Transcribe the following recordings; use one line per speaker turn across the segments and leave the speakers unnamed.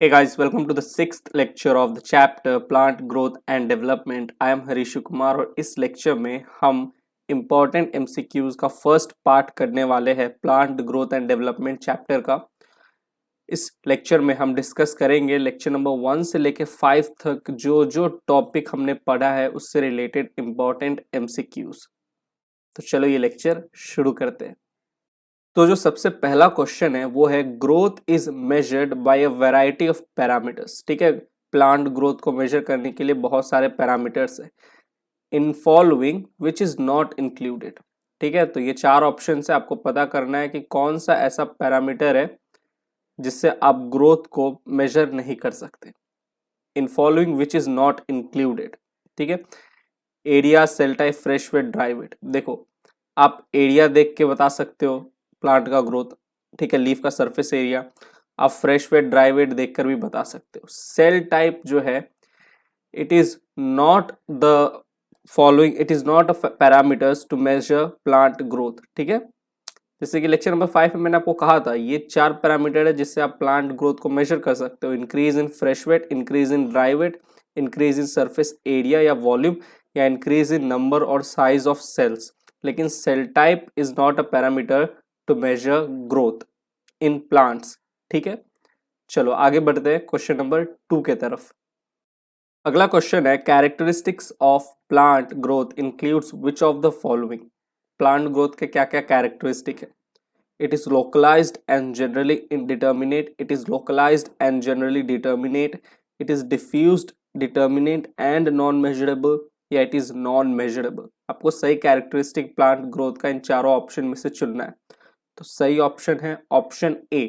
Hey guys, welcome to the sixth lecture of the chapter Plant Growth and Development. I am हरीशु Kumar और इस lecture में हम important MCQs का first part करने वाले हैं plant growth and development chapter का। इस लेक्चर में हम डिस्कस करेंगे लेक्चर नंबर 1 से लेके 5 तक जो जो टॉपिक हमने पढ़ा है उससे रिलेटेड इम्पॉर्टेंट एमसीक्यूज। तो चलो ये लेक्चर शुरू करते हैं। तो जो सबसे पहला क्वेश्चन है वो है growth is measured by a variety of parameters. ठीक है, प्लांट ग्रोथ को मेजर करने के लिए बहुत सारे पैरामीटर्स है। इन following which is not included. ठीक है, तो ये चार ऑप्शन है, आपको पता करना है कि कौन सा ऐसा पैरामीटर है जिससे आप ग्रोथ को मेजर नहीं कर सकते। In following which is not included. ठीक है, area, cell type, fresh weight, dry weight. देखो, आप एरिया देख के बता सकते हो प्लांट का ग्रोथ। ठीक है, लीफ का सरफेस एरिया। आप फ्रेश वेट, ड्राई वेट देखकर भी बता सकते हो। सेल टाइप जो है, it is not the following, it is not a parameters to measure plant growth. ठीक है, जैसे कि लेक्चर नंबर 5 में मैंने आपको कहा था ये चार पैरामीटर है जिससे आप प्लांट ग्रोथ को मेजर कर सकते हो। Increase in fresh weight, increase in dry weight, increase in surface area या वॉल्यूम, या इंक्रीज इन नंबर और साइज ऑफ सेल्स। लेकिन cell type is not a parameter to measure growth in plants. ठीक है, चलो आगे बढ़ते हैं क्वेश्चन नंबर 2 के तरफ। अगला क्वेश्चन है characteristics of plant growth includes which of the following. Plant growth के क्या क्या कैरेक्टरिस्टिक है। It is localized and generally indeterminate. It is localized and generally determinate. It is diffused, determinate and non-measurable, या it is non measurable. आपको सही characteristic plant growth का इन चारों option में से चुनना है। तो सही ऑप्शन है ऑप्शन ए।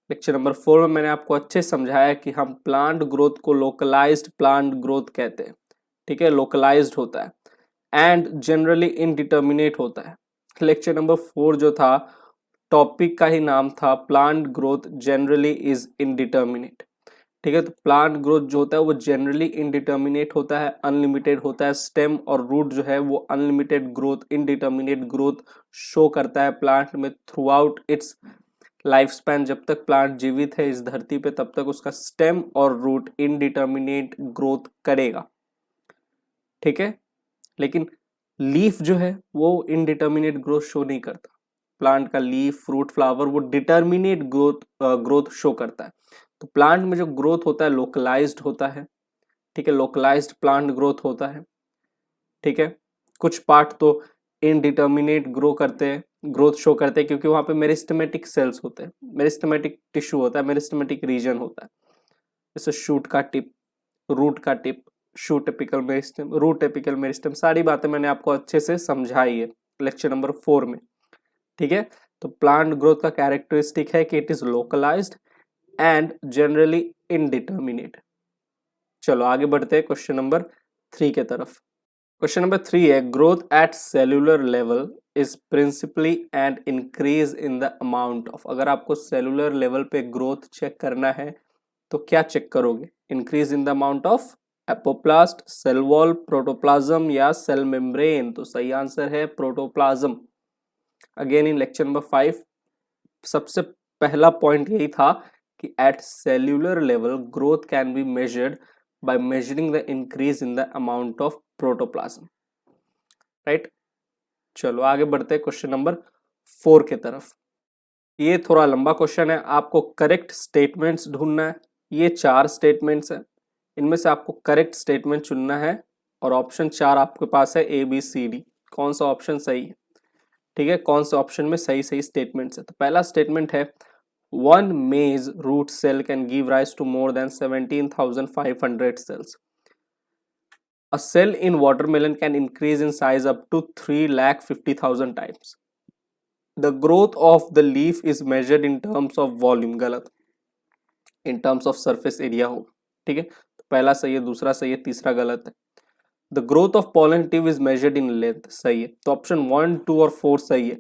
लेक्चर नंबर 4 में मैंने आपको अच्छे समझाया कि हम प्लांट ग्रोथ को लोकलाइज्ड प्लांट ग्रोथ कहते हैं। ठीक है, लोकलाइज्ड होता है एंड जनरली इनडिटर्मिनेट होता है। लेक्चर नंबर 4 जो था, टॉपिक का ही नाम था plant growth generally is indeterminate. ठीक है, तो प्लांट ग्रोथ जो होता है वो जनरली इनडिटर्मिनेट होता है, अनलिमिटेड होता है। स्टेम और रूट जो है वो unlimited growth, indeterminate growth show करता है प्लांट में through out it's life span. जब तक प्लांट जीवित है इस धरती पे तब तक उसका स्टेम और रूट इनडिटर्मिनेट ग्रोथ करेगा। ठीक है, लेकिन लीफ जो है वो इनडिटर्मिनेट ग्रोथ शो नहीं करता। प्लांट का लीफ, फ्रूट, फ्लावर वो डिटर्मिनेट ग्रोथ शो करता है। तो प्लांट में जो ग्रोथ होता है लोकलाइज्ड होता है। ठीक है, लोकलाइज्ड प्लांट ग्रोथ होता है। ठीक है, कुछ पार्ट तो इनडिटर्मिनेट ग्रोथ शो करते हैं क्योंकि वहां पे मेरिस्टेमेटिक सेल्स होते हैं, मेरिस्टेमेटिक टिश्यू होता है, मेरिस्टेमेटिक रीजन होता है। जैसे शूट का टिप, रूट का tip, shoot typical meristem, root typical meristem, सारी बातें मैंने आपको अच्छे से समझाई है लेक्चर नंबर 4 में। ठीक है, तो प्लांट ग्रोथ का कैरेक्टरिस्टिक है कि it is localized and generally indeterminate. चलो आगे बढ़ते हैं क्वेश्चन नंबर 3 के तरफ। क्वेश्चन नंबर 3 है growth at cellular level is principally and increase in the amount of. अगर आपको सेलुलर लेवल पे ग्रोथ चेक करना है तो क्या चेक करोगे? Increase in the amount of apoplast, cell wall, protoplasm या सेल मेम्ब्रेन। तो सही आंसर है protoplasm. Again in lecture number 5 सबसे पहला पॉइंट यही था कि at cellular level growth can be measured by measuring the increase in the amount of protoplasm. Right, चलो आगे बढ़ते हैं क्वेश्चन नंबर 4 के तरफ। ये थोड़ा लंबा क्वेश्चन है, आपको करेक्ट स्टेटमेंट्स ढूंढना है। ये 4 स्टेटमेंट्स है, इनमें से आपको करेक्ट स्टेटमेंट चुनना है और ऑप्शन 4 आपके पास है ए बी सी डी। कौन सा ऑप्शन सही है? ठीक है, कौन से ऑप्शन में सही सही स्टेटमेंट्स है? तो पहला स्टेटमेंट है one maize root cell can give rise to more than 17,500 cells. A cell in watermelon can increase in size up to 3,50,000 times. The growth of the leaf is measured in terms of volume. गलत, in terms of surface area हो। ठीक है, तो पहला सही है, दूसरा सही है, तीसरा गलत है। The growth of pollen tube is measured in length, सही है। तो ऑप्शन 1, 2 और 4 सही है।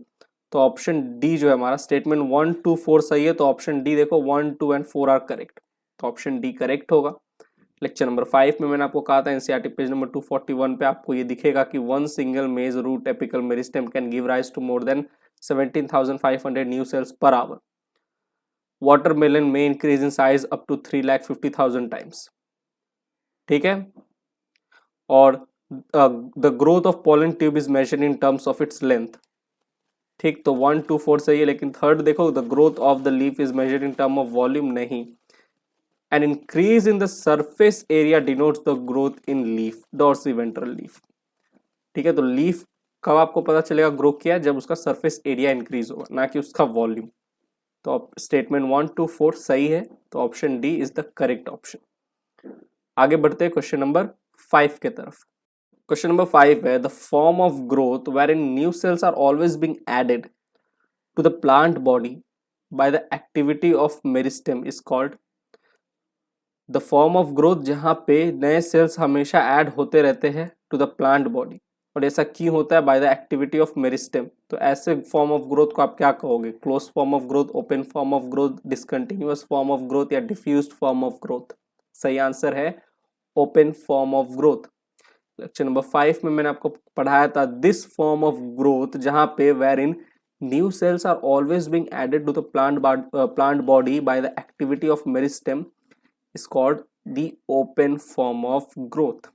तो ऑप्शन डी जो है हमारा स्टेटमेंट 1, 2, 4 सही है। तो ऑप्शन डी देखो 1, 2 एंड 4 आर करेक्ट। तो ऑप्शन डी करेक्ट होगा। लेक्चर नंबर 5 में मैंने आपको कहा था एनसीईआरटी पेज नंबर 241 पे आपको ये दिखेगा कि one single maize root apical meristem can give rise to more than 17,500 new cells per hour. Watermelon में increase in size up to 3,50,000 times, ठीक है। और the growth of pollen tube is measured in terms of its length, ठीक। तो 1 2 4 सही है, लेकिन third देखो, the growth of the leaf is measured in term of volume, नहीं। An increase in the surface area denotes the growth in leaf, dorsiventral leaf, ठीक है। तो लीफ कब आपको पता चलेगा ग्रो किया, जब उसका सरफेस एरिया इंक्रीज होगा, ना कि उसका वॉल्यूम। तो स्टेटमेंट 1 2 4 सही है, तो option D is the correct option. आगे बढ़ते हैं क्वेश्चन नंबर 5 के तरफ। क्वेश्चन नंबर 5 है, the form of growth where in new cells are always being added to the plant body by the activity of meristem is called. The form of growth जहां पे नए sales हमेशा add होते रहते हैं to the plant body, और ऐसा क्यों होता है, bye the activity of meristem. तो ऐसे फॉर्म ऑफ ग्रोथ को आप क्या कहोगे, close form of growth, open form of growth, discontinuous form of growth, या डिफ्यूज्ड फॉर्म ऑफ ग्रोथ। सही आंसर है open form of growth. Lecture number 5 में मैंने आपको पढ़ाया था दिस फॉर्म ऑफ ग्रोथ, जहां पे where in new cells are always being added to the plant body by the activity of meristem is called the open form of growth,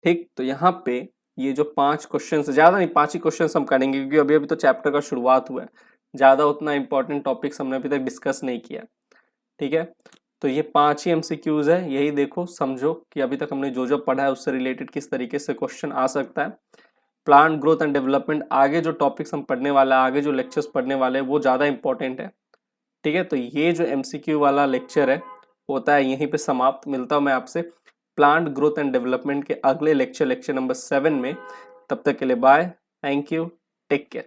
ठीक। तो यहाँ पे ये जो 5 क्वेश्चन, ज्यादा नहीं 5 ही क्वेश्चन हम करेंगे, क्योंकि अभी अभी तो चैप्टर का शुरुआत हुआ है, ज्यादा उतना इंपॉर्टेंट टॉपिक्स हमने अभी तक डिस्कस नहीं किया, ठीक है। तो ये 5 ही एमसीक्यूज है, यही देखो समझो कि अभी तक हमने जो जो पढ़ा है उससे रिलेटेड किस तरीके से क्वेश्चन आ सकता है। प्लांट ग्रोथ एंड डेवलपमेंट, आगे जो टॉपिक्स हम पढ़ने वाला है, आगे जो लेक्चर्स पढ़ने वाले हैं, वो ज़्यादा इंपॉर्टेंट है, ठीक है। तो ये जो एमसीक्यू वाला लेक्चर है होता है यहीं पे समाप्त। मिलता हूँ मैं आपसे प्लांट ग्रोथ एंड डेवलपमेंट के अगले लेक्चर नंबर 7 में। तब तक के लिए bye, thank you, take care.